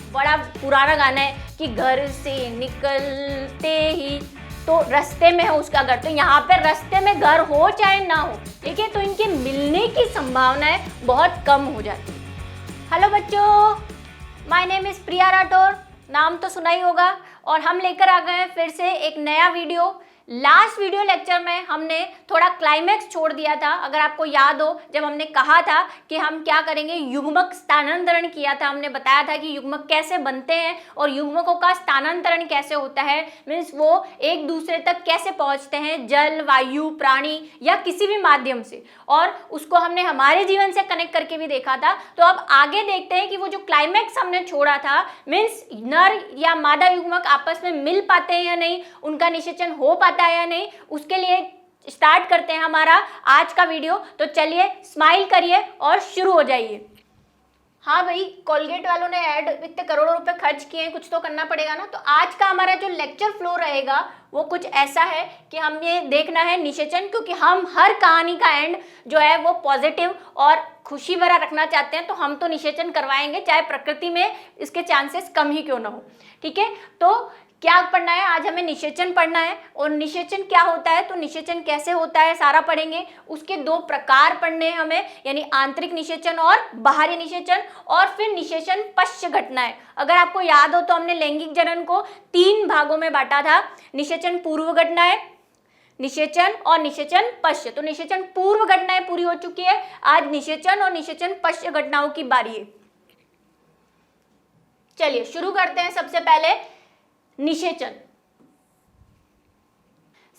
बड़ा पुराना गाना है कि घर से निकलते ही तो रास्ते में है उसका घर, तो यहाँ पे रास्ते में घर हो चाहे ना हो, ठीक है, तो इनके मिलने की संभावनाएं बहुत कम हो जाती है। हेलो बच्चों, माय नेम इज प्रिया राठौर, नाम तो सुना ही होगा, और हम लेकर आ गए हैं फिर से एक नया वीडियो। लास्ट वीडियो लेक्चर में हमने थोड़ा क्लाइमैक्स छोड़ दिया था, अगर आपको याद हो, जब हमने कहा था कि हम क्या करेंगे, युग्मक स्थानांतरण किया था, हमने बताया था कि युग्मक कैसे बनते हैं और युग्मकों का स्थानांतरण कैसे होता है, मीन्स वो एक दूसरे तक कैसे पहुंचते हैं, जल, वायु, प्राणी या किसी भी माध्यम से, और उसको हमने हमारे जीवन से कनेक्ट करके भी देखा था। तो अब आगे देखते हैं कि वो जो क्लाइमैक्स हमने छोड़ा था, मीन्स नर या मादा युग्मक आपस में मिल पाते हैं या नहीं, उनका निषेचन हो पाता है या नहीं, उसके लिए स्टार्ट करते हैं हमारा आज का वीडियो। तो चलिए स्माइल करिए और शुरू हो जाइए। हाँ भाई, कोलगेट वालों ने ऐड इतने करोड़ों रुपए खर्च किए हैं, कुछ तो करना पड़ेगा ना। तो आज का हमारा जो लेक्चर फ्लो रहेगा वो कुछ ऐसा है कि हमें देखना है निषेचन, क्योंकि हम हर कहानी का एंड जो है वो पॉजिटिव और खुशी भरा रखना चाहते हैं, तो हम तो निषेचन करवाएंगे, चाहे प्रकृति में इसके चांसेस कम ही क्यों ना हो, ठीक है। तो क्या पढ़ना है आज, हमें निषेचन पढ़ना है, और निषेचन क्या होता है, तो निषेचन कैसे होता है सारा पढ़ेंगे। उसके दो प्रकार पढ़ने हैं हमें, यानी आंतरिक निषेचन और बाहरी निषेचन, और फिर निषेचन पश्च घटनाएं। अगर आपको याद हो तो हमने लैंगिक जनन को 3 भागों में बांटा था, निषेचन पूर्व घटनाएं, निषेचन और निषेचन पश्च। तो निषेचन पूर्व घटनाएं पूरी हो चुकी है, आज निषेचन और निषेचन पश्च घटनाओं की बारी है। चलिए शुरू करते हैं। सबसे पहले निषेचन।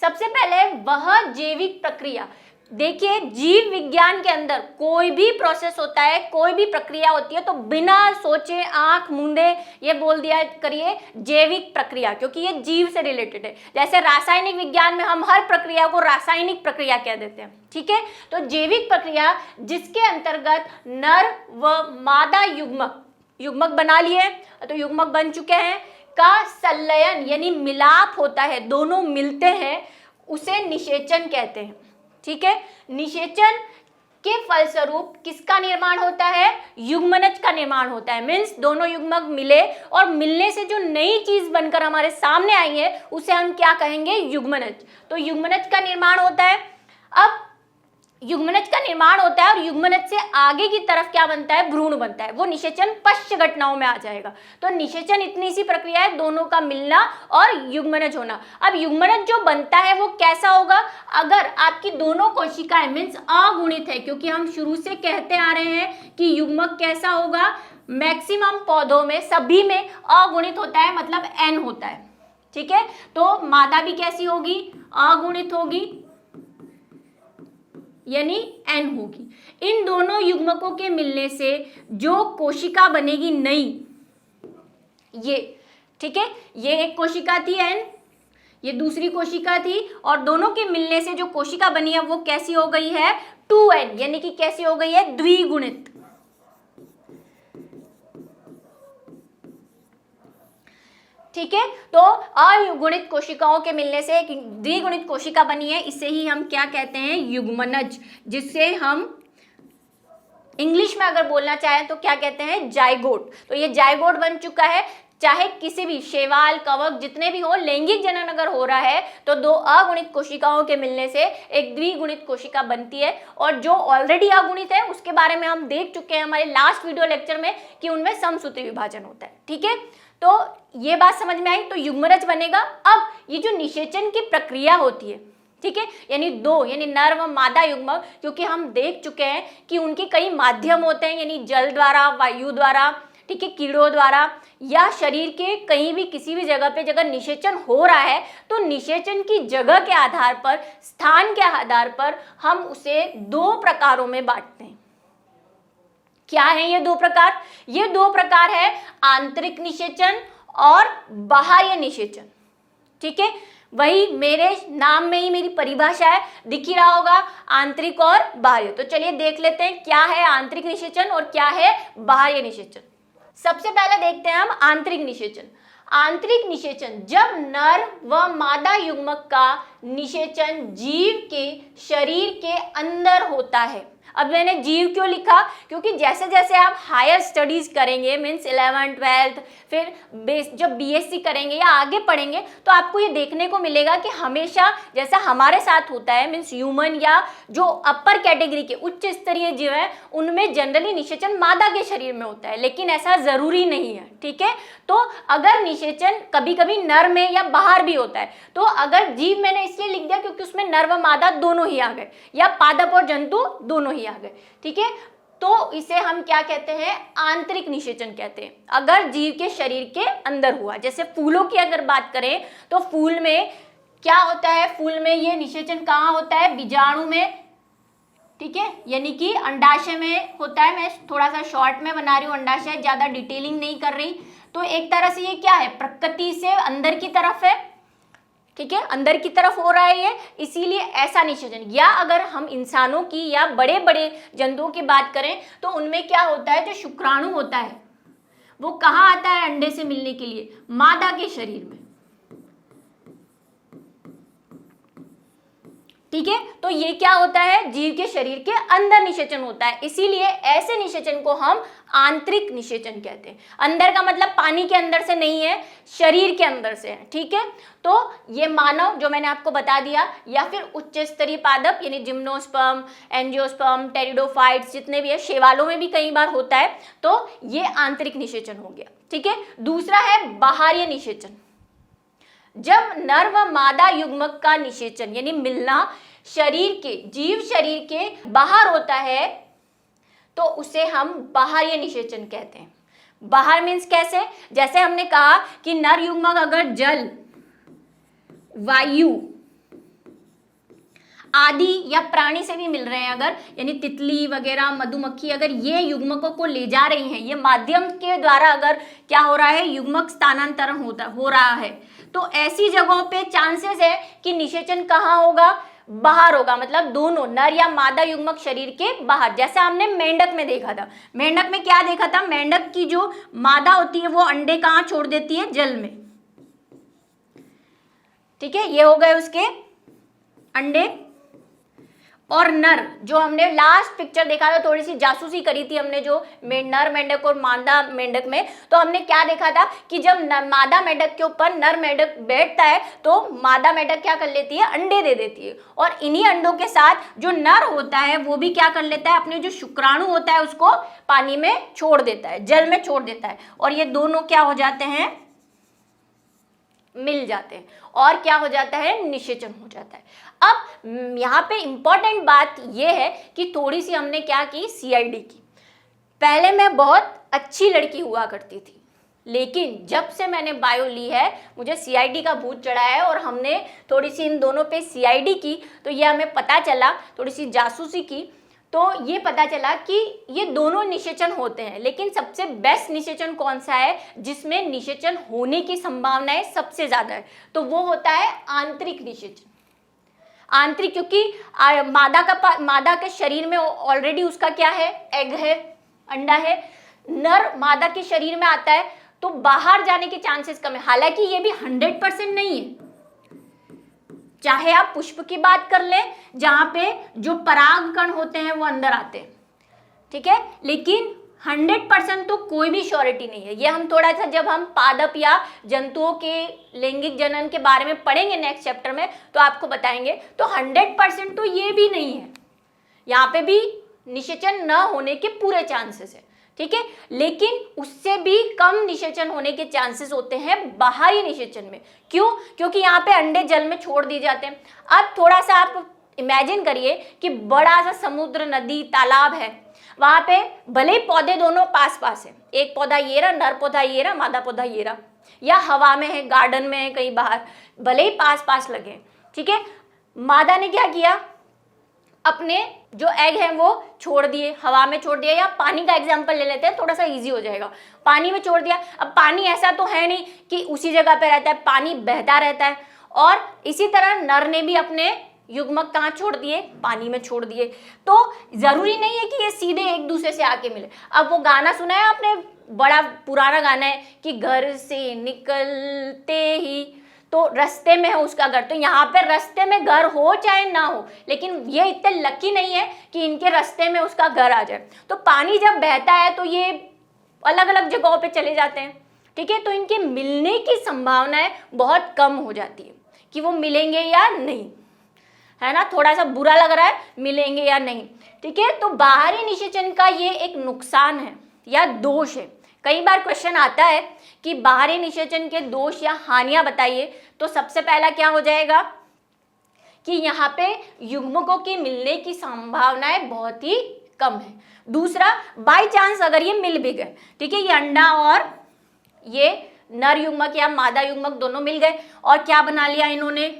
सबसे पहले वह जैविक प्रक्रिया, देखिए जीव विज्ञान के अंदर कोई भी प्रोसेस होता है, कोई भी प्रक्रिया होती है, तो बिना सोचे आंख मूंदे ये बोल दिया करिए जैविक प्रक्रिया, क्योंकि ये जीव से रिलेटेड है। जैसे रासायनिक विज्ञान में हम हर प्रक्रिया को रासायनिक प्रक्रिया कह देते हैं, ठीक है। तो जैविक प्रक्रिया जिसके अंतर्गत नर व मादा युग्मक बना लिए, तो युग्मक बन चुके हैं, का संलयन यानी मिलाप होता है, दोनों मिलते हैं, उसे निषेचन कहते हैं, ठीक है। निषेचन के फलस्वरूप किसका निर्माण होता है, युग्मनज का निर्माण होता है। मीन्स दोनों युग्मक मिले और मिलने से जो नई चीज बनकर हमारे सामने आई है उसे हम क्या कहेंगे, युग्मनज। तो युग्मनज का निर्माण होता है। अब युग्मनज का निर्माण होता है और युग्मनज से आगे की तरफ क्या बनता है, भ्रूण बनता है, वो निषेचन पश्च घटनाओं में आ जाएगा। तो निषेचन इतनी सी प्रक्रिया है, दोनों का मिलना और युग्मनज होना। अब युग्मनज जो बनता है वो कैसा होगा, अगर आपकी दोनों कोशिकाएं मीन्स अगुणित है, क्योंकि हम शुरू से कहते आ रहे हैं कि युग्मक कैसा होगा, मैक्सिमम पौधों में सभी में अगुणित होता है, मतलब N होता है, ठीक है। तो मादा भी कैसी होगी, अगुणित होगी, यानी N होगी। इन दोनों युग्मकों के मिलने से जो कोशिका बनेगी नई, ये, ठीक है, ये एक कोशिका थी N, ये दूसरी कोशिका थी, और दोनों के मिलने से जो कोशिका बनी है वो कैसी हो गई है, 2N, यानी कि कैसी हो गई है, द्विगुणित, ठीक है। तो अयुग्मित कोशिकाओं के मिलने से एक द्विगुणित कोशिका बनी है, इसे ही हम क्या कहते हैं, युग्मनज, जिससे हम इंग्लिश में अगर बोलना चाहें तो क्या कहते हैं, जाइगोट। तो ये जाइगोट बन चुका है। चाहे किसी भी शैवाल, कवक जितने भी हो, लैंगिक जनन अगर हो रहा है तो 2 अगुणित कोशिकाओं के मिलने से एक द्विगुणित कोशिका बनती है। और जो ऑलरेडी अगुणित है उसके बारे में हम देख चुके हैं हमारे लास्ट वीडियो लेक्चर में कि उनमें समसूत्री विभाजन होता है, ठीक है। तो ये बात समझ में आई, तो युग्मनज बनेगा। अब ये जो निषेचन की प्रक्रिया होती है, ठीक है, यानी यानी नर व मादा युग्मक, क्योंकि हम देख चुके हैं कि उनके कई माध्यम होते हैं, यानी जल द्वारा, वायु द्वारा, ठीक है, कीड़ों द्वारा, या शरीर के कहीं भी किसी भी जगह पे जगह निषेचन हो रहा है तो निषेचन की जगह के आधार पर, स्थान के आधार पर हम उसे 2 प्रकारों में बांटते हैं। क्या है ये 2 प्रकार, ये 2 प्रकार है आंतरिक निषेचन और बाह्य निषेचन, ठीक है। वही मेरे नाम में ही मेरी परिभाषा है, दिख ही रहा होगा, आंतरिक और बाह्य। तो चलिए देख लेते हैं क्या है आंतरिक निषेचन और क्या है बाह्य निषेचन। सबसे पहले देखते हैं हम आंतरिक निषेचन। आंतरिक निषेचन, जब नर व मादा युग्मक का निषेचन जीव के शरीर के अंदर होता है, अब मैंने जीव क्यों लिखा, क्योंकि जैसे जैसे आप हायर स्टडीज करेंगे, मीन्स 11th 12th, फिर जब बीएससी करेंगे या आगे पढ़ेंगे, तो आपको ये देखने को मिलेगा कि हमेशा जैसा हमारे साथ होता है, मीन्स ह्यूमन या जो अपर कैटेगरी के उच्च स्तरीय जीव है, उनमें जनरली निषेचन मादा के शरीर में होता है, लेकिन ऐसा जरूरी नहीं है। ठीक है, तो अगर निषेचन कभी कभी नर में या बाहर भी होता है, तो अगर जीव मैंने इसलिए लिख दिया क्योंकि उसमें नर व मादा दोनों ही आ गए, या पादप और जंतु दोनों ही आ गए। ठीक है, तो इसे हम क्या कहते हैं, आंतरिक निषेचन कहते हैं, अगर जीव के शरीर के अंदर हुआ। जैसे फूलों की अगर बात करें तो फूल में क्या होता है, फूल में ये निषेचन कहाँ होता है, बीजाणु में। ठीक है, यानी कि अंडाशय में होता है। मैं थोड़ा सा शॉर्ट में बना रही हूँ अंडाशय, ज्यादा डिटेलिंग नहीं कर रही। तो एक तरह से ये क्या है, प्रकृति से अंदर की तरफ है। ठीक है, अंदर की तरफ हो रहा है ये, इसीलिए ऐसा निषेचन। या अगर हम इंसानों की या बड़े बड़े जंतुओं की बात करें तो उनमें क्या होता है, जो शुक्राणु होता है वो कहाँ आता है अंडे से मिलने के लिए, मादा के शरीर में। ठीक है, तो ये क्या होता है, जीव के शरीर के अंदर निषेचन होता है, इसीलिए ऐसे निषेचन को हम आंतरिक निषेचन कहते हैं। अंदर का मतलब पानी के अंदर से नहीं है, शरीर के अंदर से है। ठीक है, तो ये मानव जो मैंने आपको बता दिया, या फिर उच्च स्तरीय पादप यानी जिम्नोस्पर्म, एंजियोस्पर्म, टेरिडोफाइट्स जितने भी है, शैवालों में भी कई बार होता है, तो ये आंतरिक निषेचन हो गया। ठीक है, दूसरा है बाहरी निषेचन। जब नर व मादा युग्मक का निषेचन यानी मिलना शरीर के, जीव शरीर के बाहर होता है, तो उसे हम बाहरी निषेचन कहते हैं। बाहर मीन्स कैसे, जैसे हमने कहा कि नर युग्मक अगर जल, वायु आदि या प्राणी से भी मिल रहे हैं अगर, यानी तितली वगैरह, मधुमक्खी, अगर ये युग्मकों को ले जा रही हैं, ये माध्यम के द्वारा अगर क्या हो रहा है, युग्मक स्थानांतरण हो रहा है, तो ऐसी जगहों पे चांसेस है कि निषेचन कहाँ होगा, बाहर होगा। मतलब दोनों नर या मादा युग्मक शरीर के बाहर। जैसा हमने मेंढक में देखा था, मेंढक में क्या देखा था, मेंढक की जो मादा होती है वो अंडे कहाँ छोड़ देती है, जल में। ठीक है, ये हो गए उसके अंडे। और नर, जो हमने लास्ट पिक्चर देखा था, थोड़ी सी जासूसी करी थी हमने जो नर मेंढक और मादा मेंढक में, तो हमने क्या देखा था कि जब मादा मेंढक के ऊपर नर मेंढक बैठता है तो मादा मेंढक क्या कर लेती है, अंडे दे देती है, और इन्हीं अंडों के साथ जो नर होता है वो भी क्या कर लेता है, अपने जो शुक्राणु होता है उसको पानी में छोड़ देता है, जल में छोड़ देता है, और ये दोनों क्या हो जाते हैं, मिल जाते हैं, और क्या हो जाता है, निषेचन हो जाता है। अब यहाँ पे इंपॉर्टेंट बात ये है कि थोड़ी सी हमने क्या की, सीआईडी की। पहले मैं बहुत अच्छी लड़की हुआ करती थी, लेकिन जब से मैंने बायो ली है मुझे सीआईडी का भूत चढ़ा है, और हमने थोड़ी सी इन दोनों पे सीआईडी की, तो ये हमें पता चला, थोड़ी सी जासूसी की, तो ये पता चला कि ये दोनों निषेचन होते हैं, लेकिन सबसे बेस्ट निषेचन कौन सा है, जिसमें निषेचन होने की संभावनाएं सबसे ज्यादा है, तो वो होता है आंतरिक निषेचन। आंतरिक, क्योंकि मादा के शरीर में ऑलरेडी उसका क्या है, एग है, अंडा है। नर मादा के शरीर में आता है तो बाहर जाने के चांसेस कम है। हालांकि ये भी 100% नहीं है, चाहे आप पुष्प की बात कर लें जहां पे जो पराग कण होते हैं वो अंदर आते हैं, ठीक है, लेकिन 100% तो कोई भी श्योरिटी नहीं है। ये हम थोड़ा सा जब हम पादप या जंतुओं के लैंगिक जनन के बारे में पढ़ेंगे नेक्स्ट चैप्टर में तो आपको बताएंगे। तो 100% तो ये भी नहीं है, यहाँ पे भी निषेचन न होने के पूरे चांसेस है, ठीक है, लेकिन उससे भी कम निषेचन होने के चांसेस होते हैं बाहरी निषेचन में। क्यों? क्योंकि यहाँ पे अंडे जल में छोड़ दिए जाते हैं। अब थोड़ा सा आप इमेजिन करिए कि बड़ा सा समुद्र, नदी, तालाब है, वहां पे भले ही पौधे दोनों पास पास है, एक पौधा ये रहा, नर पौधा ये रहा, मादा पौधा ये रहा, या हवा में है, गार्डन में है, कहीं बाहर, भले ही पास पास लगे, ठीक है। मादा ने क्या किया, अपने जो एग है वो छोड़ दिए, हवा में छोड़ दिया, या पानी का एग्जांपल ले लेते हैं, थोड़ा सा इजी हो जाएगा। पानी में छोड़ दिया। अब पानी ऐसा तो है नहीं कि उसी जगह पे रहता है, पानी बहता रहता है, और इसी तरह नर ने भी अपने युग्मक कहाँ छोड़ दिए, पानी में छोड़ दिए। तो जरूरी नहीं है कि ये सीधे एक दूसरे से आके मिले। अब वो गाना सुना है आपने, बड़ा पुराना गाना है कि घर से निकलते ही, तो रास्ते में है उसका घर, तो यहाँ पे रास्ते में घर हो चाहे ना हो, लेकिन ये इतने लकी नहीं है कि इनके रास्ते में उसका घर आ जाए। तो पानी जब बहता है तो ये अलग अलग जगहों पे चले जाते हैं, ठीक है, तो इनके मिलने की संभावनाएं बहुत कम हो जाती है कि वो मिलेंगे या नहीं, है ना, थोड़ा सा बुरा लग रहा है मिलेंगे या नहीं, ठीक है। तो बाहरी निषेचन का ये एक नुकसान है या दोष है। कई बार क्वेश्चन आता है कि बाहरी निषेचन के दोष या हानियां बताइए, तो सबसे पहला क्या हो जाएगा कि यहाँ पे युग्मकों की मिलने की संभावनाएं बहुत ही कम है। दूसरा, बाय चांस अगर ये मिल भी गए, ठीक है, ये अंडा और ये नर युग्मक या मादा युग्मक दोनों मिल गए और क्या बना लिया इन्होंने,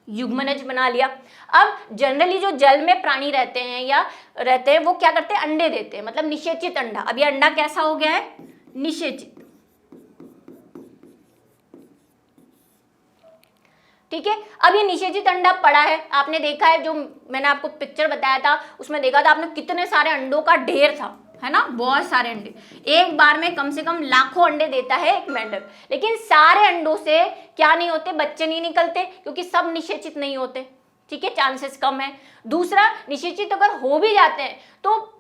युग्मनज बना लिया। अब जनरली जो जल में प्राणी रहते हैं वो क्या करते हैं, अंडे देते हैं, मतलब निषेचित अंडा। अब ये अंडा कैसा हो गया है, निषेचित, ठीक है। अब ये निषेचित अंडा पड़ा है, आपने देखा है, जो मैंने आपको पिक्चर बताया था उसमें देखा था आपने कितने सारे अंडों का ढेर था, है ना, बहुत सारे अंडे, एक बार में कम से कम लाखों अंडे देता है एक मेंढक, लेकिन सारे अंडों से क्या नहीं होते, बच्चे नहीं निकलते, क्योंकि सब निषेचित नहीं होते, ठीक है, चांसेस कम है। दूसरा, निषेचित अगर हो भी जाते हैं तो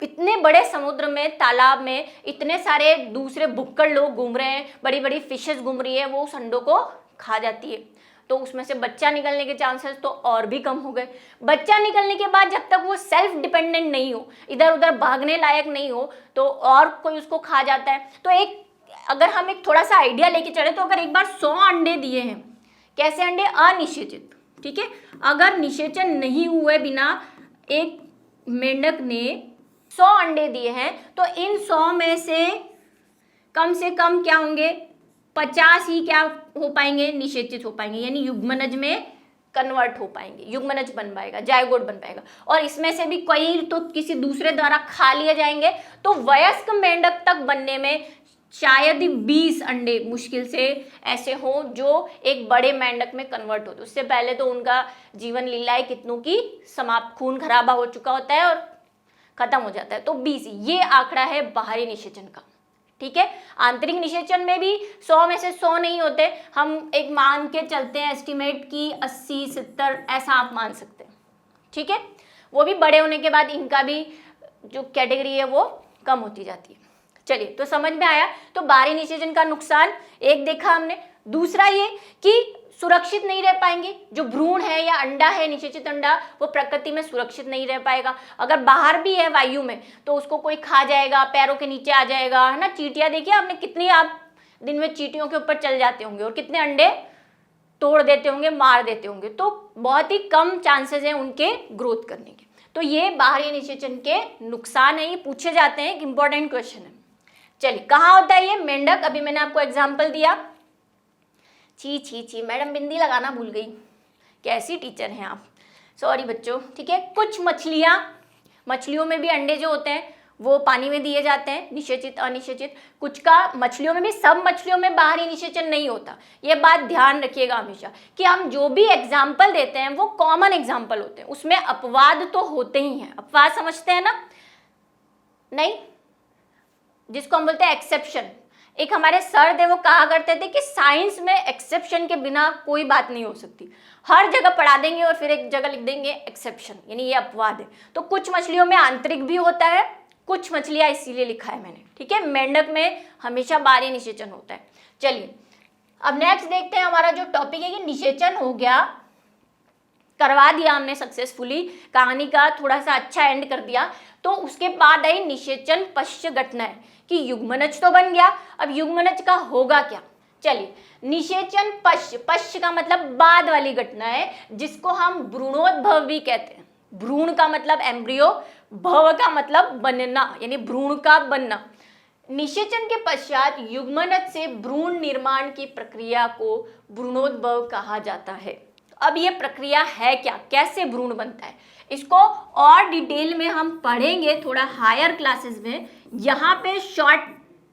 इतने बड़े समुद्र में, तालाब में इतने सारे दूसरे भुक्कड़ लोग घूम रहे हैं, बड़ी बड़ी फिशेस घूम रही है, वो उस अंडों को खा जाती है, तो उसमें से बच्चा निकलने के चांसेस तो और भी कम हो गए। बच्चा निकलने के बाद जब तक वो सेल्फ डिपेंडेंट नहीं हो, इधर उधर भागने लायक नहीं हो, तो और कोई उसको खा जाता है। तो एक अगर हम एक थोड़ा सा आइडिया लेके चले, तो अगर एक बार 100 अंडे दिए हैं, कैसे अंडे, अनिषेचित, ठीक है, अगर निषेचन नहीं हुए बिना एक मेंढक ने 100 अंडे दिए हैं, तो इन 100 में से कम क्या होंगे, 50 ही क्या हो पाएंगे, निषेचित हो पाएंगे, यानी युग्मनज में कन्वर्ट हो पाएंगे, युग्मनज बन पाएगा, जायगोट बन पाएगा। और इसमें से भी कई तो किसी दूसरे द्वारा खा लिए जाएंगे, तो वयस्क मेंढक तक बनने में शायद ही 20 अंडे मुश्किल से ऐसे हो जो एक बड़े मेंढक में कन्वर्ट होते। उससे पहले तो उनका जीवन लीलाएं कितनों की समाप्त, खून खराबा हो चुका होता है और खत्म हो जाता है। तो 20 ये आंकड़ा है बाहरी निषेचन का, ठीक है। आंतरिक निषेचन में भी 100 में से 100 नहीं होते, हम एक मान के चलते हैं एस्टिमेट की 80 70 ऐसा आप मान सकते हैं, ठीक है। वो भी बड़े होने के बाद इनका भी जो कैटेगरी है वो कम होती जाती है। चलिए, तो समझ में आया। तो बाहरी निषेचन का नुकसान एक देखा हमने। दूसरा ये कि सुरक्षित नहीं रह पाएंगे, जो भ्रूण है या अंडा है, निषेचित अंडा, वो प्रकृति में सुरक्षित नहीं रह पाएगा। अगर बाहर भी है वायु में तो उसको कोई खा जाएगा, पैरों के नीचे आ जाएगा, है ना। चींटियां देखिए आपने, कितनी आप दिन में चींटियों के ऊपर चल जाते होंगे और कितने अंडे तोड़ देते होंगे, मार देते होंगे, तो बहुत ही कम चांसेस हैं उनके ग्रोथ करने के। तो ये बाहरी निषेचन के नुकसान है, ये पूछे जाते हैं, एक इंपॉर्टेंट क्वेश्चन है। चलिए, कहाँ होता है ये मेंढक, अभी मैंने आपको एग्जाम्पल दिया। छी छी छी, मैडम बिंदी लगाना भूल गई, कैसी टीचर हैं आप, सॉरी बच्चों, ठीक है। कुछ मछलियों में भी अंडे जो होते हैं वो पानी में दिए जाते हैं, निषेचित अनिषेचित। कुछ का मछलियों में भी, सब मछलियों में बाहरी निषेचन नहीं होता, ये बात ध्यान रखिएगा हमेशा कि हम जो भी एग्जाम्पल देते हैं वो कॉमन एग्जाम्पल होते हैं, उसमें अपवाद तो होते ही हैं। अपवाद समझते हैं ना, नहीं, जिसको हम बोलते हैं एक्सेप्शन। एक हमारे सर थे, वो कहा करते थे कि साइंस में एक्सेप्शन के बिना कोई बात नहीं हो सकती, हर जगह पढ़ा देंगे और फिर एक जगह लिख देंगे एक्सेप्शन, यानी ये अपवाद है। तो कुछ मछलियों में आंतरिक भी होता है, कुछ मछलियां इसीलिए लिखा है मैंने, ठीक है। मेंढक में हमेशा बाहरी निषेचन होता है। चलिए, अब नेक्स्ट देखते हैं, हमारा जो टॉपिक है कि निषेचन हो गया, करवा दिया हमने सक्सेसफुली, कहानी का थोड़ा सा अच्छा एंड कर दिया। तो उसके बाद आई निषेचन पश्च घटनाएं कि युग्मनज तो बन गया, अब युग्मनज का होगा क्या। चलिए, निषेचन पश्च का मतलब बाद वाली घटना है, जिसको हम भ्रूणोद्भव भी कहते हैं। भ्रूण का मतलब एम्ब्रियो, भव का मतलब बनना, यानी भ्रूण का बनना। निषेचन के पश्चात युग्मनज से भ्रूण निर्माण की प्रक्रिया को भ्रूणोद्भव कहा जाता है। अब ये प्रक्रिया है क्या, कैसे भ्रूण बनता है, इसको और डिटेल में हम पढ़ेंगे थोड़ा हायर क्लासेस में, यहाँ पे शॉर्ट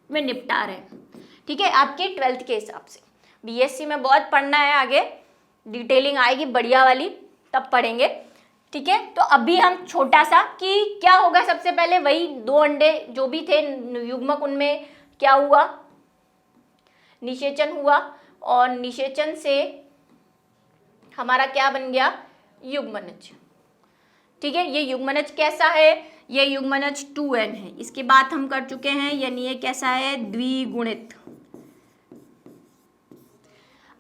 में निपटा रहे हैं, ठीक है, आपके 12th के हिसाब से। बीएससी में बहुत पढ़ना है, आगे डिटेलिंग आएगी बढ़िया वाली, तब पढ़ेंगे, ठीक है। तो अभी हम छोटा सा कि क्या होगा, सबसे पहले वही 2 अंडे जो भी थे युग्मक, उनमें क्या हुआ, निषेचन हुआ, और निषेचन से हमारा क्या बन गया, युग्मनज। ठीक है, ये युग्मनज कैसा है, ये युग्मनज 2n है, इसकी बात हम कर चुके हैं, यानी ये कैसा है, द्विगुणित।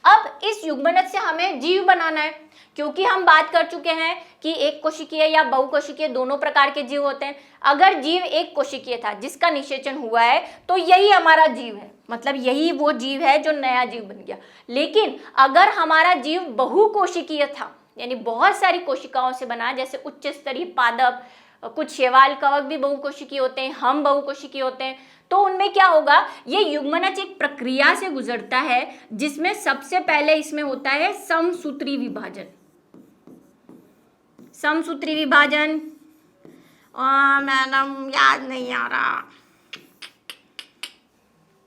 अब इस युग्मनज से हमें जीव बनाना है, क्योंकि हम बात कर चुके हैं कि एक कोशिकीय या बहुकोशिकीय दोनों प्रकार के जीव होते हैं। अगर जीव एक कोशिकीय था जिसका निषेचन हुआ है तो यही हमारा जीव है, मतलब यही वो जीव है जो नया जीव बन गया। लेकिन अगर हमारा जीव बहुकोशिकीय था, यानी बहुत सारी कोशिकाओं से बना, जैसे उच्च स्तरीय पादप, कुछ शैवाल कवक भी बहुकोशिकीय होते हैं, हम बहुकोशिकीय होते हैं, तो उनमें क्या होगा, ये युग्मनज एक प्रक्रिया से गुजरता है जिसमें सबसे पहले इसमें होता है समसूत्री विभाजन। समसूत्री विभाजन, मैडम याद नहीं आ रहा,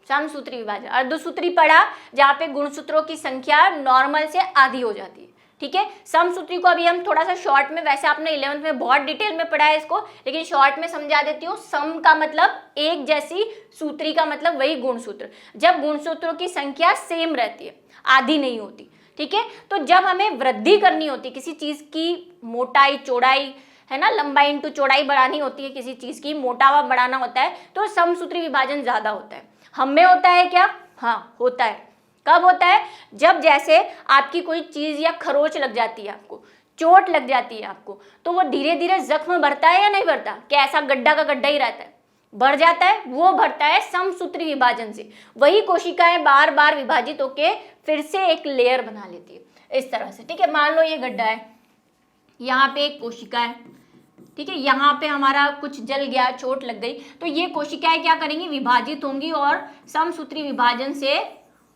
समसूत्री विभाजन। अर्धसूत्री पढ़ा जहाँ पे गुणसूत्रों की संख्या नॉर्मल से आधी हो जाती है। ठीक है, समसूत्री को अभी हम थोड़ा सा शॉर्ट में, वैसे आपने 11th में बहुत डिटेल में पढ़ा है इसको, लेकिन शॉर्ट में समझा देती हूँ। सम का मतलब एक जैसी, सूत्री का मतलब वही गुणसूत्र, जब गुणसूत्रों की संख्या सेम रहती है, आधी नहीं होती। ठीक है, तो जब हमें वृद्धि करनी होती है किसी चीज की, मोटाई चौड़ाई है ना, लंबाई इंटू चौड़ाई बढ़ानी होती है किसी चीज की, मोटावा बढ़ाना होता है, तो समसूत्री विभाजन ज्यादा होता है। हम में होता है क्या, हाँ होता है। कब होता है, जब जैसे आपकी कोई चीज या खरोच लग जाती है, आपको चोट लग जाती है आपको, तो वो धीरे धीरे जख्म बढ़ता है या नहीं बढ़ता, क्या ऐसा गड्ढा का गड्ढा ही रहता है, बढ़ जाता है, वो बढ़ता है समसूत्री विभाजन से। वही कोशिकाएं बार बार विभाजित होके फिर से एक लेयर बना लेती है इस तरह से। ठीक है, मान लो ये गड्ढा है, यहाँ पे एक कोशिका है, ठीक है, यहाँ पे हमारा कुछ जल गया, चोट लग गई, तो ये कोशिकाएं क्या करेंगी, विभाजित होंगी और समसूत्री विभाजन से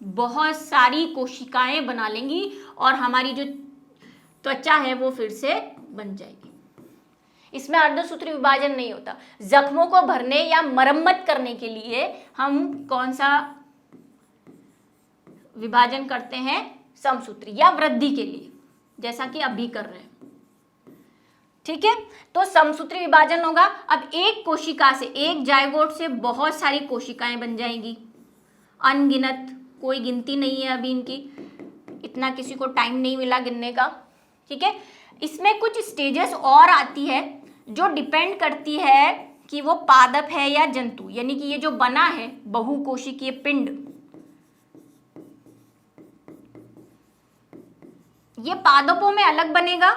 बहुत सारी कोशिकाएं बना लेंगी और हमारी जो त्वचा है वो फिर से बन जाएगी। इसमें अर्धसूत्री विभाजन नहीं होता। जख्मों को भरने या मरम्मत करने के लिए हम कौन सा विभाजन करते हैं, समसूत्री, या वृद्धि के लिए जैसा कि अभी कर रहे हैं। ठीक है, तो समसूत्री विभाजन होगा। अब एक कोशिका से, एक जायगोट से बहुत सारी कोशिकाएं बन जाएंगी, अनगिनत, कोई गिनती नहीं है अभी इनकी, इतना किसी को टाइम नहीं मिला गिनने का। ठीक है, इसमें कुछ स्टेजेस और आती है जो डिपेंड करती है कि वो पादप है या जंतु, यानी कि ये जो बना है बहुकोशिकीय पिंड, ये पादपों में अलग बनेगा,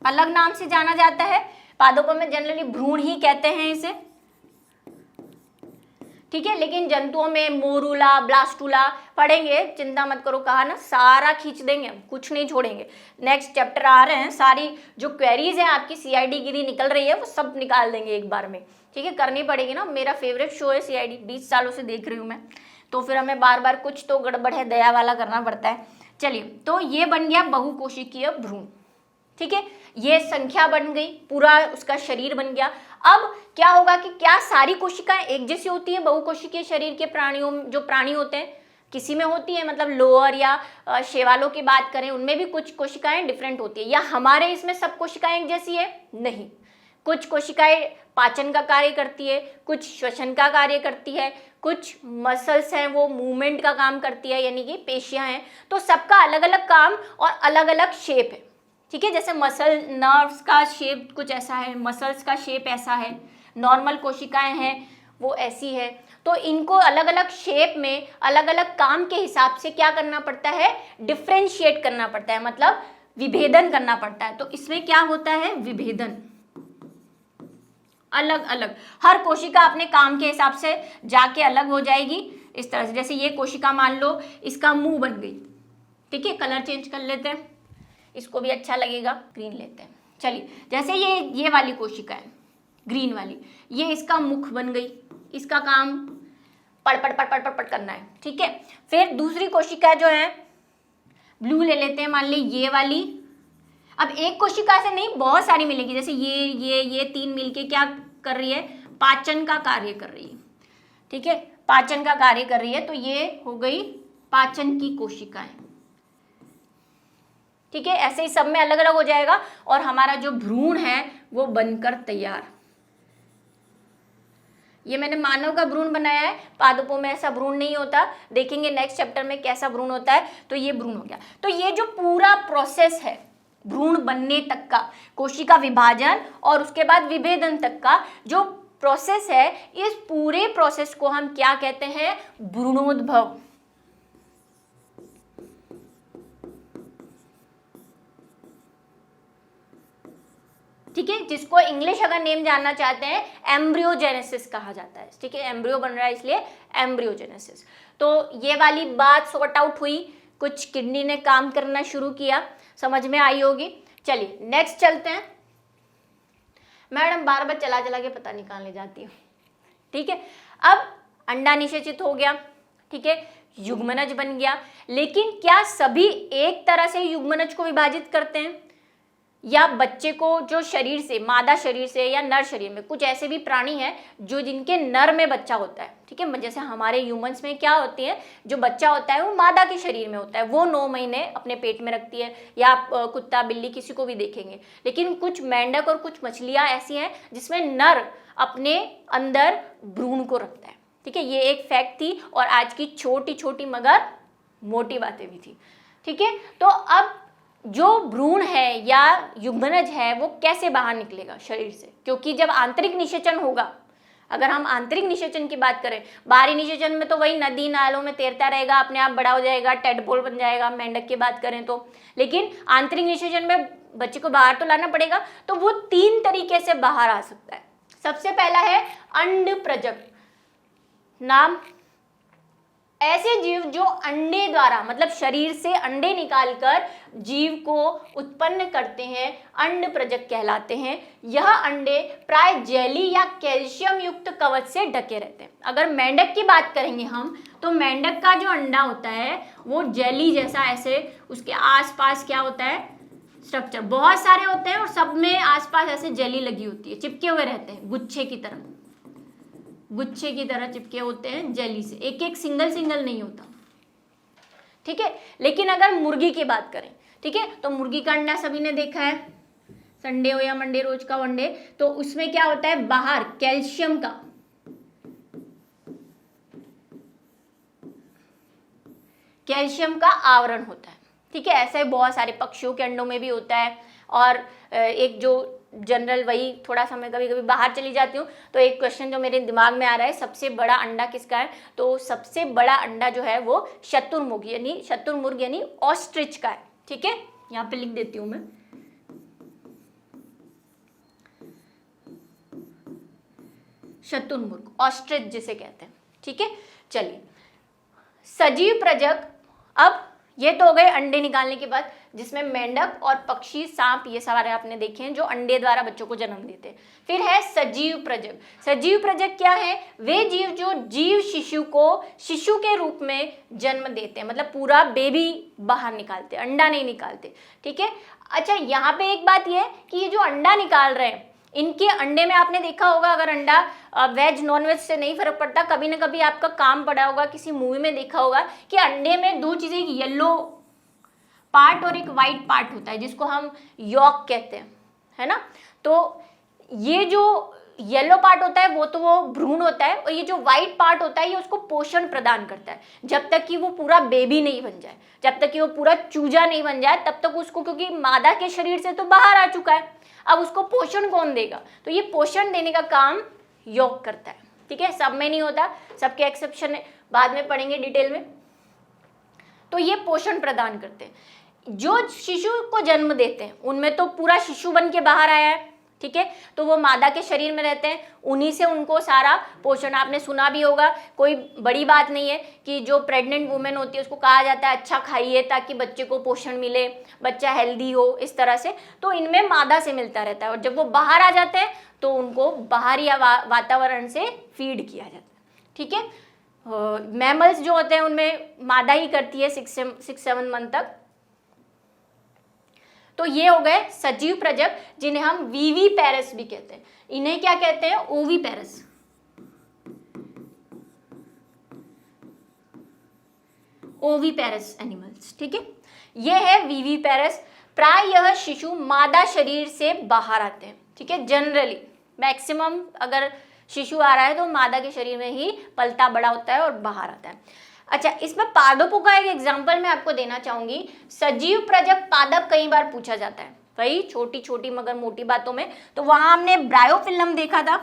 अलग नाम से जाना जाता है। पादपों में जनरली भ्रूण ही कहते हैं इसे। ठीक है, लेकिन जंतुओं में मोरूला, ब्लास्टूला पढ़ेंगे, चिंता मत करो, कहा ना सारा खींच देंगे हम, कुछ नहीं छोड़ेंगे। नेक्स्ट चैप्टर आ रहे हैं, सारी जो क्वेरीज हैं आपकी सीआईडी गिरी निकल रही है वो सब निकाल देंगे एक बार में। ठीक है, करनी पड़ेगी ना, मेरा फेवरेट शो है सीआईडी, 20 सालों से देख रही हूँ मैं, तो फिर हमें बार बार कुछ तो गड़बड़ है दया वाला करना पड़ता है। चलिए, तो ये बन गया बहुकोशिकीय भ्रूण। ठीक है, ये संख्या बन गई, पूरा उसका शरीर बन गया। अब क्या होगा कि क्या सारी कोशिकाएं एक जैसी होती है बहुकोशिकीय शरीर के प्राणियों, जो प्राणी होते हैं, किसी में होती है, मतलब लोअर या शैवालों की बात करें उनमें भी कुछ कोशिकाएं डिफरेंट होती है, या हमारे इसमें सब कोशिकाएं एक जैसी है, नहीं। कुछ कोशिकाएं पाचन का कार्य करती है, कुछ श्वसन का कार्य करती है, कुछ मसल्स हैं वो मूवमेंट का काम करती है, यानी कि पेशियां हैं, तो सबका अलग अलग काम और अलग अलग शेप है। ठीक है, जैसे मसल नर्व्स का शेप कुछ ऐसा है, मसल्स का शेप ऐसा है, नॉर्मल कोशिकाएं हैं वो ऐसी है, तो इनको अलग अलग शेप में अलग अलग काम के हिसाब से क्या करना पड़ता है, डिफ्रेंशिएट करना पड़ता है, मतलब विभेदन करना पड़ता है। तो इसमें क्या होता है, विभेदन, अलग अलग, हर कोशिका अपने काम के हिसाब से जाके अलग हो जाएगी इस तरह से। जैसे ये कोशिका मान लो इसका मुंह बन गई, ठीक है, कलर चेंज कर लेते हैं, इसको भी अच्छा लगेगा, ग्रीन लेते हैं। चलिए, जैसे ये वाली कोशिका है ग्रीन वाली, ये इसका मुख बन गई, इसका काम पड़ पड़ पड़ पड़ पड़ पड़ करना है। ठीक है, फिर दूसरी कोशिका जो है ब्लू ले लेते हैं, मान ली ये वाली। अब एक कोशिका से नहीं, बहुत सारी मिलेगी, जैसे ये 3 मिलके क्या कर रही है, पाचन का कार्य कर रही है। ठीक है, पाचन का कार्य कर रही है, तो ये हो गई पाचन की कोशिकाएं। ठीक है, ऐसे ही सब में अलग अलग हो जाएगा और हमारा जो भ्रूण है वो बनकर तैयार। ये मैंने मानव का भ्रूण बनाया है, पादपों में ऐसा भ्रूण नहीं होता, देखेंगे नेक्स्ट चैप्टर में कैसा भ्रूण होता है। तो ये भ्रूण हो गया। तो ये जो पूरा प्रोसेस है भ्रूण बनने तक का, कोशिका विभाजन और उसके बाद विभेदन तक का जो प्रोसेस है, इस पूरे प्रोसेस को हम क्या कहते हैं? भ्रूणोद्भव। ठीक है, जिसको इंग्लिश अगर नेम जानना चाहते हैं एम्ब्रियोजेनेसिस कहा जाता है। ठीक है, एम्ब्रियो बन रहा है इसलिए एम्ब्रियोजेनेसिस। तो ये वाली बात सॉर्ट आउट हुई, कुछ किडनी ने काम करना शुरू किया, समझ में आई होगी। चलिए नेक्स्ट चलते हैं। मैडम बार बार चला चला के पता निकालने जाती हूँ। ठीक है, अब अंडा निषेचित हो गया, ठीक है, युग्मनज बन गया, लेकिन क्या सभी एक तरह से युग्मनज को विभाजित करते हैं? या बच्चे को जो शरीर से, मादा शरीर से या नर शरीर में, कुछ ऐसे भी प्राणी हैं जो जिनके नर में बच्चा होता है। ठीक है, जैसे हमारे ह्यूमंस में क्या होती है, जो बच्चा होता है वो मादा के शरीर में होता है, वो 9 महीने अपने पेट में रखती है, या आप कुत्ता बिल्ली किसी को भी देखेंगे। लेकिन कुछ मेंढक और कुछ मछलियां ऐसी हैं जिसमें नर अपने अंदर भ्रूण को रखता है। ठीक है, ये एक फैक्ट थी और आज की छोटी छोटी मगर मोटी बातें भी थी। ठीक है, तो अब जो भ्रूण है या युग्मनज है वो कैसे बाहर निकलेगा शरीर से? क्योंकि जब आंतरिक निषेचन होगा, अगर हम आंतरिक निषेचन की बात करें, बाहरी निषेचन में तो वही नदी नालों में तैरता रहेगा, अपने आप बड़ा हो जाएगा, टेडपोल बन जाएगा, मेंढक की बात करें तो। लेकिन आंतरिक निषेचन में बच्चे को बाहर तो लाना पड़ेगा, तो वो 3 तरीके से बाहर आ सकता है। सबसे पहला है अंडप्रजक। नाम, ऐसे जीव जो अंडे द्वारा, मतलब शरीर से अंडे निकालकर जीव को उत्पन्न करते हैं, अंडप्रजक कहलाते हैं। यह अंडे प्राय जेली या कैल्शियम युक्त कवच से ढके रहते हैं। अगर मेंढक की बात करेंगे हम, तो मेंढक का जो अंडा होता है वो जेली जैसा, ऐसे उसके आसपास क्या होता है? स्ट्रक्चर बहुत सारे होते हैं और सब में आसपास ऐसे जेली लगी होती है, चिपके हुए रहते हैं, गुच्छे की तरह, गुच्छे की तरह चिपके होते हैं जेली से, एक एक सिंगल सिंगल नहीं होता। ठीक है, लेकिन अगर मुर्गी की बात करें, ठीक है, तो मुर्गी का अंडा सभी ने देखा है, संडे हो या मंडे रोज का वनडे, तो उसमें क्या होता है? बाहर कैल्शियम का आवरण होता है। ठीक है, ऐसे बहुत सारे पक्षियों के अंडों में भी होता है। और एक जो जनरल, वही थोड़ा सा मैं कभी कभी बाहर चली जाती हूँ, तो एक क्वेश्चन जो मेरे दिमाग में आ रहा है, सबसे बड़ा अंडा किसका है? तो सबसे बड़ा अंडा जो है वो शुतुरमुर्ग यानी ऑस्ट्रिच का है। ठीक है, यहाँ पे लिख देती हूँ मैं, शुतुरमुर्ग, ऑस्ट्रिच जिसे कहते हैं। ठीक है, चलिए सजीव प्रजक। अब ये तो हो गए अंडे निकालने के बाद, जिसमें मेंढक और पक्षी, सांप, ये सारे आपने देखे हैं जो अंडे द्वारा बच्चों को जन्म देते हैं। फिर है सजीव प्रजक। सजीव प्रजक क्या है? वे जीव जो जीव शिशु को शिशु के रूप में जन्म देते हैं, मतलब पूरा बेबी बाहर निकालते हैं, अंडा नहीं निकालते। ठीक है, अच्छा यहाँ पे एक बात ये है कि ये जो अंडा निकाल रहे हैं, इनके अंडे में आपने देखा होगा, अगर अंडा वेज नॉन वेज से नहीं फर्क पड़ता, कभी ना कभी आपका काम पड़ा होगा, किसी मूवी में देखा होगा कि अंडे में 2 चीजें, एक येलो पार्ट और एक वाइट पार्ट होता है जिसको हम यॉक कहते हैं, है ना। तो ये जो येलो पार्ट होता है वो भ्रूण होता है, और ये जो व्हाइट पार्ट होता है ये उसको पोषण प्रदान करता है, जब तक कि वो पूरा बेबी नहीं बन जाए, जब तक कि वो पूरा चूजा नहीं बन जाए, तब तक उसको, क्योंकि मादा के शरीर से तो बाहर आ चुका है, अब उसको पोषण कौन देगा? तो ये पोषण देने का काम यॉक करता है। ठीक है, सब में नहीं होता, सबके एक्सेप्शन बाद में पढ़ेंगे डिटेल में। तो ये पोषण प्रदान करते हैं। जो शिशु को जन्म देते हैं उनमें तो पूरा शिशु बन के बाहर आया है। ठीक है, तो वो मादा के शरीर में रहते हैं, उन्हीं से उनको सारा पोषण, आपने सुना भी होगा, कोई बड़ी बात नहीं है कि जो प्रेग्नेंट वुमेन होती है उसको कहा जाता है अच्छा खाइए ताकि बच्चे को पोषण मिले, बच्चा हेल्दी हो, इस तरह से। तो इनमें मादा से मिलता रहता है, और जब वो बाहर आ जाते हैं तो उनको बाहरी वातावरण से फीड किया जाता है। ठीक है, मैमल्स जो होते हैं उनमें मादा ही करती है 6-7 मंथ तक। तो ये हो गए सजीव प्रजक, जिन्हें हम विविपेरस भी कहते हैं। इन्हें क्या कहते हैं? ओविपेरस। Oviparous animals. ठीक है, ये है विविपेरस। प्राय यह शिशु मादा शरीर से बाहर आते हैं। ठीक है, जनरली मैक्सिमम अगर शिशु आ रहा है तो मादा के शरीर में ही पलता बड़ा होता है और बाहर आता है। अच्छा, इसमें पादपों का एक एग्जाम्पल मैं आपको देना चाहूंगी। सजीव प्रजक पादप कई बार पूछा जाता है, वही छोटी छोटी मगर मोटी बातों में। तो वहां हमने ब्रायोफिल्म देखा था,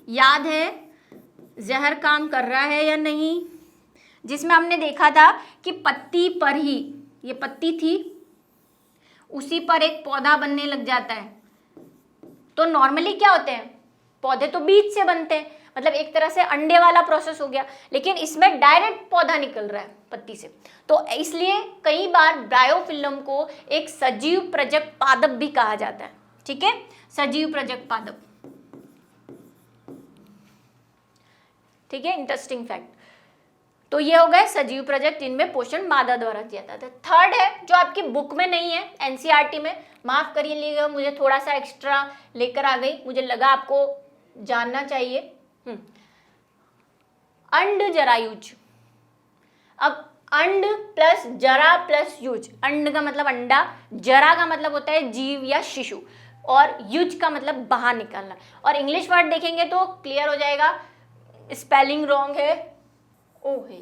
याद है जहर काम कर रहा है या नहीं, जिसमें हमने देखा था कि पत्ती पर ही, ये पत्ती थी, उसी पर एक पौधा बनने लग जाता है। तो नॉर्मली क्या होते हैं, पौधे तो बीज से बनते हैं, मतलब एक तरह से अंडे वाला प्रोसेस हो गया, लेकिन इसमें डायरेक्ट पौधा निकल रहा है पत्ती से। तो इसलिए कई बार ब्रायोफिल्म को एक सजीव प्रजक पादप भी कहा जाता है। ठीक है, सजीव प्रजक पादप। ठीक है, इंटरेस्टिंग फैक्ट। तो ये हो गए सजीव प्रजक जिनमें पोषण मादा द्वारा दिया जाता है। थर्ड है जो आपकी बुक में नहीं है, एनसीईआरटी में, माफ करिएगा मुझे थोड़ा सा एक्स्ट्रा लेकर आ गई, मुझे लगा आपको जानना चाहिए। अंड जरायुज। अब अंड प्लस जरा प्लस युज, अंड का मतलब अंडा, जरा का मतलब होता है जीव या शिशु, और युज का मतलब बाहर निकालना। और इंग्लिश वर्ड देखेंगे तो क्लियर हो जाएगा, स्पेलिंग रॉन्ग है, ओ है,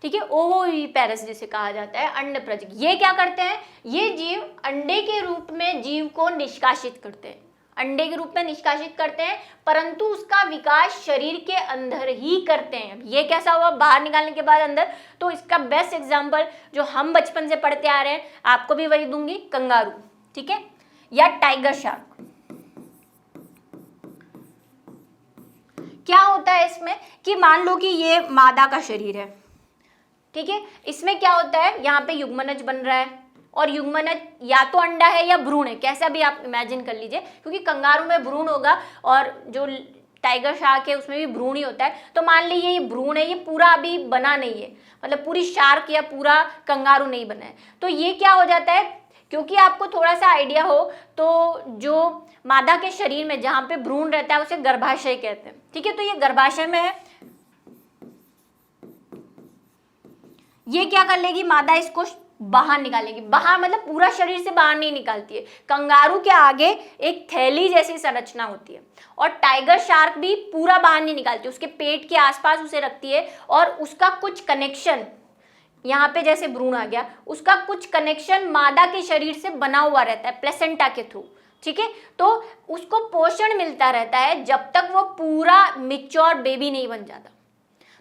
ठीक है, ओविपेरस जिसे कहा जाता है, अंड प्रजक। ये क्या करते हैं, ये जीव अंडे के रूप में जीव को निष्कासित करते हैं, अंडे के रूप में निष्कासित करते हैं, परंतु उसका विकास शरीर के अंदर ही करते हैं। ये कैसा हुआ, बाहर निकालने के बाद अंदर। तो इसका बेस्ट एग्जांपल जो हम बचपन से पढ़ते आ रहे हैं, आपको भी वही दूंगी, कंगारू, ठीक है, या टाइगर शार्क। क्या होता है इसमें कि मान लो कि ये मादा का शरीर है, ठीक है, इसमें क्या होता है, यहाँ पे युग्मनज बन रहा है, और युग्मनज या तो अंडा है या भ्रूण है, कैसा भी आप इमेजिन कर लीजिए, क्योंकि कंगारू में भ्रूण होगा और जो टाइगर शार्क है उसमें भी भ्रूण ही होता है। तो मान लीजिए ये भ्रूण है, ये पूरा अभी बना नहीं है, मतलब पूरी शार्क या पूरा कंगारू नहीं बना है। तो ये क्या हो जाता है, क्योंकि आपको थोड़ा सा आइडिया हो तो जो मादा के शरीर में जहाँ पे भ्रूण रहता है उसे गर्भाशय कहते हैं, ठीक है। तो ये गर्भाशय में है, ये क्या कर लेगी, मादा इसको बाहर निकालेगी, बाहर मतलब पूरा शरीर से बाहर नहीं निकालती है। कंगारू के आगे एक थैली जैसी संरचना होती है, और टाइगर शार्क भी पूरा बाहर नहीं निकालती, उसके पेट के आसपास उसे रखती है, और उसका कुछ कनेक्शन, यहाँ पे जैसे भ्रूण आ गया, उसका कुछ कनेक्शन मादा के शरीर से बना हुआ रहता है प्लेसेंटा के थ्रू, ठीक है। तो उसको पोषण मिलता रहता है जब तक वो पूरा मैच्योर बेबी नहीं बन जाता।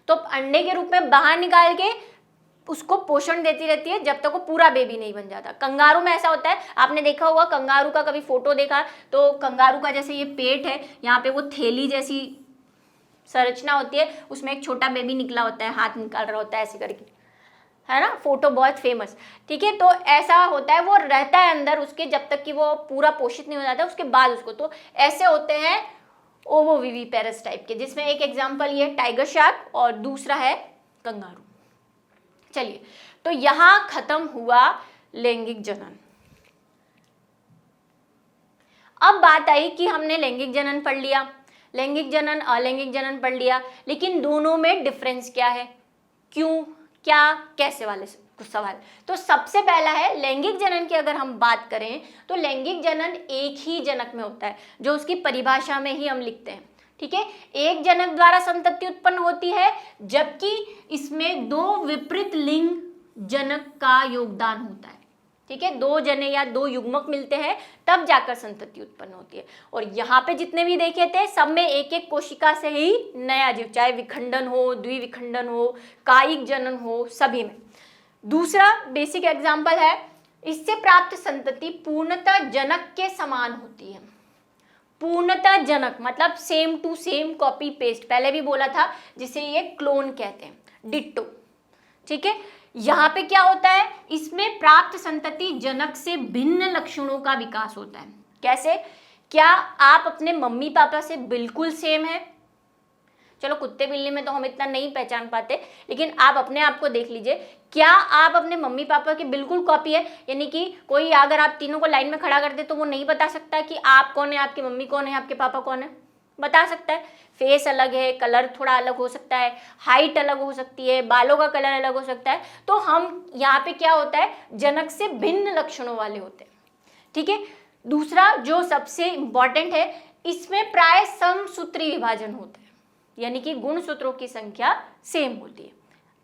तो अंडे के रूप में बाहर निकाल के उसको पोषण देती रहती है जब तक वो पूरा बेबी नहीं बन जाता। कंगारू में ऐसा होता है, आपने देखा होगा कंगारू का, कभी फोटो देखा तो कंगारू का जैसे ये पेट है, यहाँ पे वो थैली जैसी संरचना होती है, उसमें एक छोटा बेबी निकला होता है, हाथ निकाल रहा होता है ऐसे करके, है ना, फोटो बहुत फेमस, ठीक है। तो ऐसा होता है, वो रहता है अंदर उसके जब तक कि वो पूरा पोषित नहीं हो जाता, उसके बाद उसको, तो ऐसे होते हैं ओविपेरस टाइप के, जिसमें एक एग्जाम्पल ये टाइगर शार्क और दूसरा है कंगारू। चलिए, तो यहां खत्म हुआ लैंगिक जनन। अब बात आई कि हमने लैंगिक जनन पढ़ लिया, लैंगिक जनन अलैंगिक जनन पढ़ लिया, लेकिन दोनों में डिफरेंस क्या है, क्यों, क्या, कैसे वाले कुछ सवाल। तो सबसे पहला है लैंगिक जनन की अगर हम बात करें तो लैंगिक जनन एक ही जनक में होता है, जो उसकी परिभाषा में ही हम लिखते हैं, ठीक है। एक जनक द्वारा संतति उत्पन्न होती है, जबकि इसमें दो विपरीत लिंग जनक का योगदान होता है, ठीक है। दो जने या दो युग्मक मिलते हैं तब जाकर संतति उत्पन्न होती है। और यहाँ पे जितने भी देखे थे सब में एक एक कोशिका से ही नया जीव, चाहे विखंडन हो, द्विविखंडन हो, कायिक जनन हो, सभी में। दूसरा बेसिक एग्जाम्पल है, इससे प्राप्त संतति पूर्णतः जनक के समान होती है। पूर्णतः जनक मतलब same to same, copy paste, पहले भी बोला था, जिसे ये क्लोन कहते हैं, डिट्टो, ठीक है। यहाँ पे क्या होता है, इसमें प्राप्त संतति जनक से भिन्न लक्षणों का विकास होता है। कैसे, क्या आप अपने मम्मी पापा से बिल्कुल सेम है, चलो कुत्ते बिल्ली में तो हम इतना नहीं पहचान पाते, लेकिन आप अपने आप को देख लीजिए, क्या आप अपने मम्मी पापा की बिल्कुल कॉपी है, यानी कि कोई अगर आप तीनों को लाइन में खड़ा कर दे तो वो नहीं बता सकता कि आप कौन है, आपकी मम्मी कौन है, आपके पापा कौन है, बता सकता है। फेस अलग है, कलर थोड़ा अलग हो सकता है, हाइट अलग हो सकती है, बालों का कलर अलग हो सकता है। तो हम यहाँ पे क्या होता है, जनक से भिन्न लक्षणों वाले होते हैं, ठीक है। दूसरा जो सबसे इम्पॉर्टेंट है, इसमें प्राय समसूत्री विभाजन होता है, यानी कि गुणसूत्रों की संख्या सेम होती है।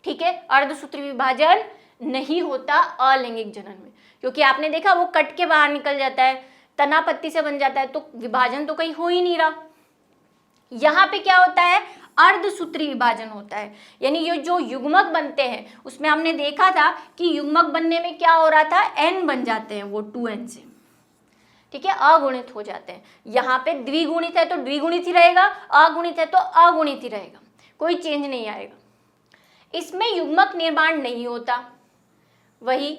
ठीक है, अर्धसूत्री विभाजन नहीं होता अलैंगिक जनन में, क्योंकि आपने देखा वो कट के बाहर निकल जाता है, तना पत्ती से बन जाता है, तो विभाजन तो कहीं हो ही नहीं रहा। यहाँ पे क्या होता है, अर्धसूत्री विभाजन होता है, यानी ये जो युग्मक बनते हैं उसमें हमने देखा था कि युग्मक बनने में क्या हो रहा था, n बन जाते हैं वो 2n से, ठीक है, अगुणित हो जाते हैं। यहाँ पे द्विगुणित है तो द्विगुणित ही रहेगा, अगुणित है तो अगुणित ही रहेगा, कोई चेंज नहीं आएगा। इसमें युग्मक निर्माण नहीं होता, वही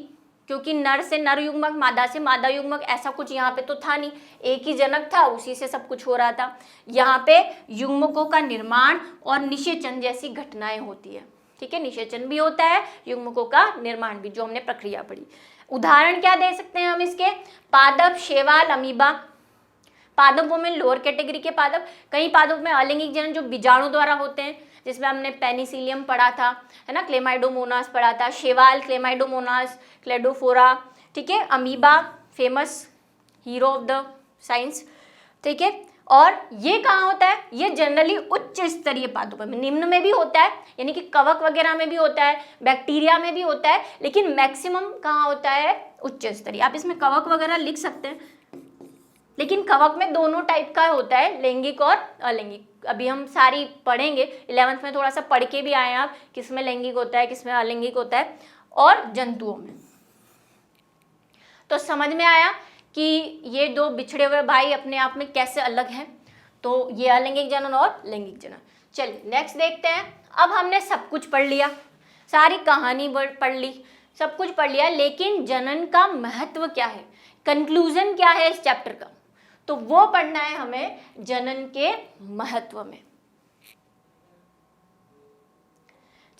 क्योंकि नर से नर युग्मक, मादा से मादा युग्मक, ऐसा कुछ यहाँ पे तो था नहीं, एक ही जनक था, उसी से सब कुछ हो रहा था। यहाँ पे युग्मकों का निर्माण और निषेचन जैसी घटनाएं होती है। ठीक है, निषेचन भी होता है, युग्मकों का निर्माण भी, जो हमने प्रक्रिया पढ़ी। उदाहरण क्या दे सकते हैं हम इसके, पादप, शैवाल, अमीबा। पादपों में लोअर कैटेगरी के पादप, कई पादपों में अलैंगिक जनन जो बीजाणु द्वारा होते हैं, जिसमें हमने पेनिसिलियम पढ़ा था, है ना, क्लेमाइडोमोनास पढ़ा था, शैवाल क्लेमाइडोमोनास, क्लेडोफोरा। ठीक है, amoeba famous hero of the science. ठीक है, और ये कहाँ होता है, ये जनरली उच्च स्तरीय पादपों में, निम्न में भी होता है, यानी कि कवक वगैरह में भी होता है, बैक्टीरिया में भी होता है, लेकिन मैक्सिमम कहाँ होता है, उच्च स्तरीय। आप इसमें कवक वगैरह लिख सकते हैं, लेकिन कवक में दोनों टाइप का होता है, लैंगिक और अलैंगिक। अभी हम सारी पढ़ेंगे, 11th में थोड़ा सा पढ़ के भी आए आप, किसमें लैंगिक होता है, किसमें अलैंगिक होता है, और जंतुओं में। तो समझ में आया कि ये दो बिछड़े हुए भाई अपने आप में कैसे अलग हैं। तो ये अलैंगिक जनन और लैंगिक जनन। चलिए नेक्स्ट देखते हैं। अब हमने सब कुछ पढ़ लिया, सारी कहानी पढ़ ली, सब कुछ पढ़ लिया, लेकिन जनन का महत्व क्या है, कंक्लूजन क्या है इस चैप्टर का, तो वो पढ़ना है हमें जनन के महत्व में।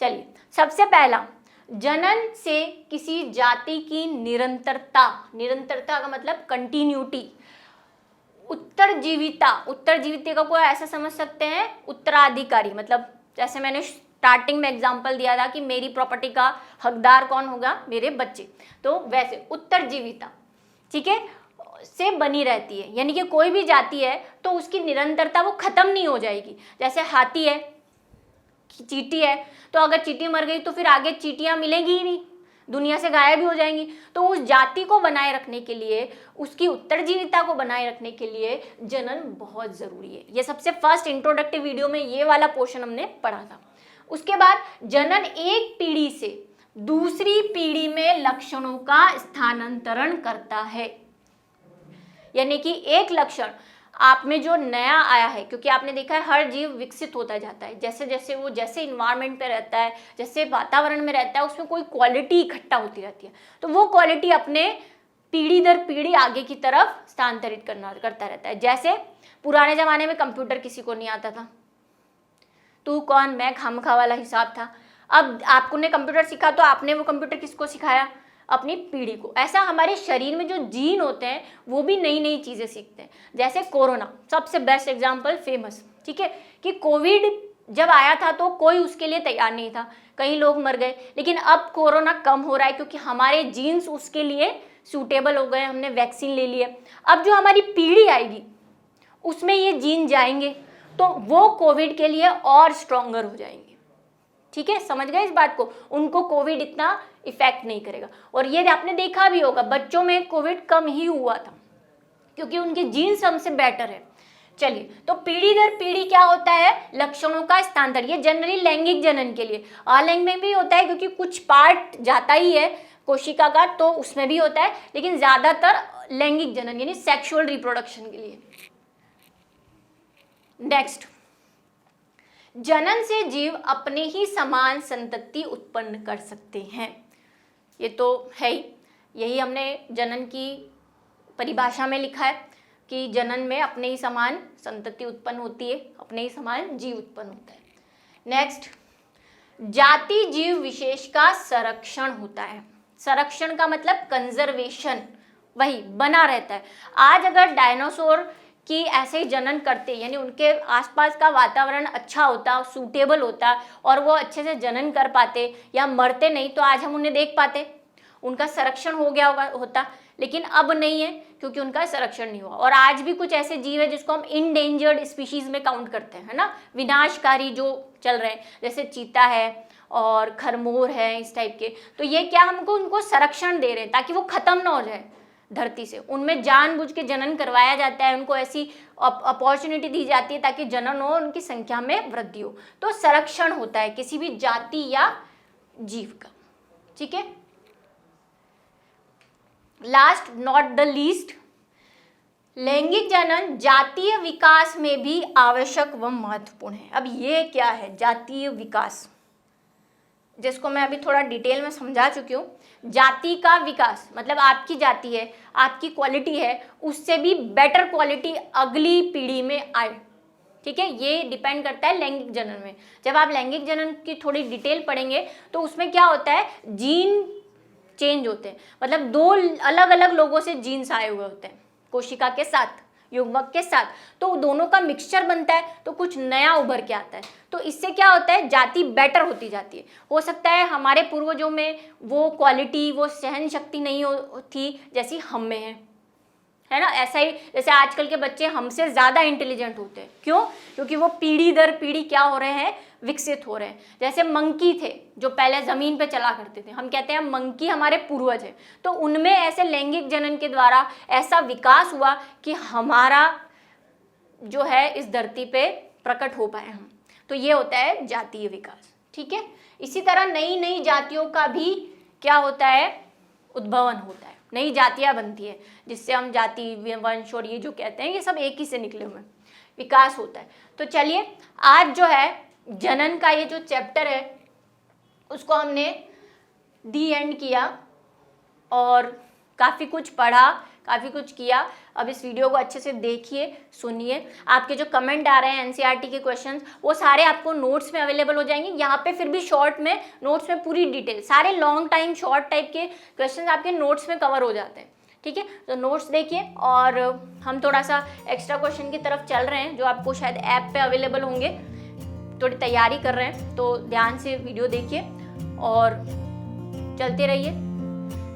चलिए, सबसे पहला, जनन से किसी जाति की निरंतरता, निरंतरता का मतलब कंटिन्यूटी, उत्तरजीविता, उत्तरजीविता को ऐसा समझ सकते हैं उत्तराधिकारी, मतलब जैसे मैंने स्टार्टिंग में एग्जांपल दिया था कि मेरी प्रॉपर्टी का हकदार कौन होगा, मेरे बच्चे, तो वैसे उत्तरजीविता, ठीक है, से बनी रहती है, यानी कि कोई भी जाति है तो उसकी निरंतरता वो खत्म नहीं हो जाएगी। जैसे हाथी है, चींटी है, तो अगर चींटी मर गई तो फिर आगे चींटियां मिलेंगी ही नहीं, दुनिया से गायब भी हो जाएंगी। तो उस जाति को बनाए रखने के लिए, उसकी उत्तरजीविता को बनाए रखने के लिए जनन बहुत जरूरी है। ये सबसे फर्स्ट इंट्रोडक्टिव वीडियो में ये वाला पोर्शन हमने पढ़ा था। उसके बाद जनन एक पीढ़ी से दूसरी पीढ़ी में लक्षणों का स्थानांतरण करता है, यानी कि एक लक्षण आप में जो नया आया है, क्योंकि आपने देखा है हर जीव विकसित होता जाता है, जैसे जैसे वो जैसे इन्वायरमेंट पे रहता है, जैसे वातावरण में रहता है, उसमें कोई क्वालिटी इकट्ठा होती रहती है, तो वो क्वालिटी अपने पीढ़ी दर पीढ़ी आगे की तरफ स्थानांतरित करता रहता है। जैसे पुराने जमाने में कंप्यूटर किसी को नहीं आता था, तू कौन मैं खामखा वाला हिसाब था। अब आपको ने कंप्यूटर सीखा तो आपने वो कंप्यूटर किसको सिखाया, अपनी पीढ़ी को। ऐसा हमारे शरीर में जो जीन होते हैं वो भी नई नई चीज़ें सीखते हैं। जैसे कोरोना सबसे बेस्ट एग्जांपल, फेमस, ठीक है, कि कोविड जब आया था तो कोई उसके लिए तैयार नहीं था, कई लोग मर गए, लेकिन अब कोरोना कम हो रहा है क्योंकि हमारे जीन्स उसके लिए सूटेबल हो गए, हमने वैक्सीन ले ली है। अब जो हमारी पीढ़ी आएगी उसमें ये जीन जाएंगे तो वो कोविड के लिए और स्ट्रॉन्गर हो जाएंगे। ठीक है, समझ गए इस बात को, उनको कोविड इतना इफेक्ट नहीं करेगा। और ये आपने देखा भी होगा, बच्चों में कोविड कम ही हुआ था क्योंकि उनके जीन्स हमसे बेटर है। चलिए, तो पीढ़ी दर पीढ़ी क्या होता है, लक्षणों का स्थानांतरण। ये जनरली लैंगिक जनन के लिए, अलैंगिक में भी होता है क्योंकि कुछ पार्ट जाता ही है कोशिका का, तो उसमें भी होता है, लेकिन ज्यादातर लैंगिक जनन यानी सेक्सुअल रिप्रोडक्शन के लिए। नेक्स्ट, जनन से जीव अपने ही समान संतति उत्पन्न कर सकते हैं। ये तो है ही, यही हमने जनन की परिभाषा में लिखा है कि जनन में अपने ही समान संतति उत्पन्न होती है, अपने ही समान जीव उत्पन्न होता है। नेक्स्ट, जाति जीव विशेष का संरक्षण होता है। संरक्षण का मतलब कंजर्वेशन, वही बना रहता है। आज अगर डायनासोर कि ऐसे ही जनन करते, यानी उनके आसपास का वातावरण अच्छा होता, सूटेबल होता और वो अच्छे से जनन कर पाते या मरते नहीं, तो आज हम उन्हें देख पाते। उनका संरक्षण हो गया होता, लेकिन अब नहीं है क्योंकि उनका संरक्षण नहीं हुआ। और आज भी कुछ ऐसे जीव है जिसको हम इंडेंजर्ड स्पीशीज में काउंट करते हैं, है ना, विनाशकारी जो चल रहे हैं, जैसे चीता है और खरमोर है, इस टाइप के। तो ये क्या हमको उनको संरक्षण दे रहे हैं ताकि वो खत्म ना हो जाए धरती से। उनमें जानबूझ के जनन करवाया जाता है, उनको ऐसी अपॉर्चुनिटी दी जाती है ताकि जनन हो, उनकी संख्या में वृद्धि हो। तो संरक्षण होता है किसी भी जाति या जीव का, ठीक है। लास्ट नॉट द लीस्ट, लैंगिक जनन जातीय विकास में भी आवश्यक व महत्वपूर्ण है। अब ये क्या है जातीय विकास, जिसको मैं अभी थोड़ा डिटेल में समझा चुकी हूँ। जाति का विकास मतलब आपकी जाति है, आपकी क्वालिटी है, उससे भी बेटर क्वालिटी अगली पीढ़ी में आए, ठीक है। ये डिपेंड करता है लैंगिक जनन में। जब आप लैंगिक जनन की थोड़ी डिटेल पढ़ेंगे तो उसमें क्या होता है, जीन चेंज होते हैं, मतलब दो अलग अलग लोगों से जीन्स आए हुए होते हैं कोशिका के साथ, युग्मक के साथ, तो दोनों का मिक्सचर बनता है तो कुछ नया उभर के आता है। तो इससे क्या होता है, जाति बेटर होती जाती है। हो सकता है हमारे पूर्वजों में वो क्वालिटी, वो सहन शक्ति नहीं थी जैसी हम में है ना। ऐसा ही जैसे आजकल के बच्चे हमसे ज़्यादा इंटेलिजेंट होते हैं, क्यों? क्योंकि वो पीढ़ी दर पीढ़ी क्या हो रहे हैं, विकसित हो रहे हैं। जैसे मंकी थे जो पहले ज़मीन पे चला करते थे, हम कहते हैं मंकी हमारे पूर्वज है, तो उनमें ऐसे लैंगिक जनन के द्वारा ऐसा विकास हुआ कि हमारा जो है इस धरती पे प्रकट हो पाए हम। तो ये होता है जातीय विकास, ठीक है। इसी तरह नई नई जातियों का भी क्या होता है, उद्भवन होता है, नई जातियाँ बनती है, जिससे हम जाति वंश और ये जो कहते हैं ये सब एक ही से निकले हुए, विकास होता है। तो चलिए आज जो है जनन का ये जो चैप्टर है उसको हमने दी एंड किया और काफ़ी कुछ पढ़ा, काफ़ी कुछ किया। अब इस वीडियो को अच्छे से देखिए, सुनिए। आपके जो कमेंट आ रहे हैं एनसीईआरटी के क्वेश्चंस, वो सारे आपको नोट्स में अवेलेबल हो जाएंगे। यहाँ पे फिर भी शॉर्ट में नोट्स में पूरी डिटेल, सारे लॉन्ग टाइम शॉर्ट टाइप के क्वेश्चंस आपके नोट्स में कवर हो जाते हैं, ठीक है। तो नोट्स देखिए और हम थोड़ा सा एक्स्ट्रा क्वेश्चन की तरफ चल रहे हैं जो आपको शायद ऐप पे अवेलेबल होंगे, थोड़ी तैयारी कर रहे हैं, तो ध्यान से वीडियो देखिए और चलते रहिए,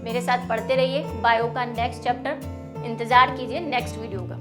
मेरे साथ पढ़ते रहिए। बायो का नेक्स्ट चैप्टर इंतज़ार कीजिए नेक्स्ट वीडियो का।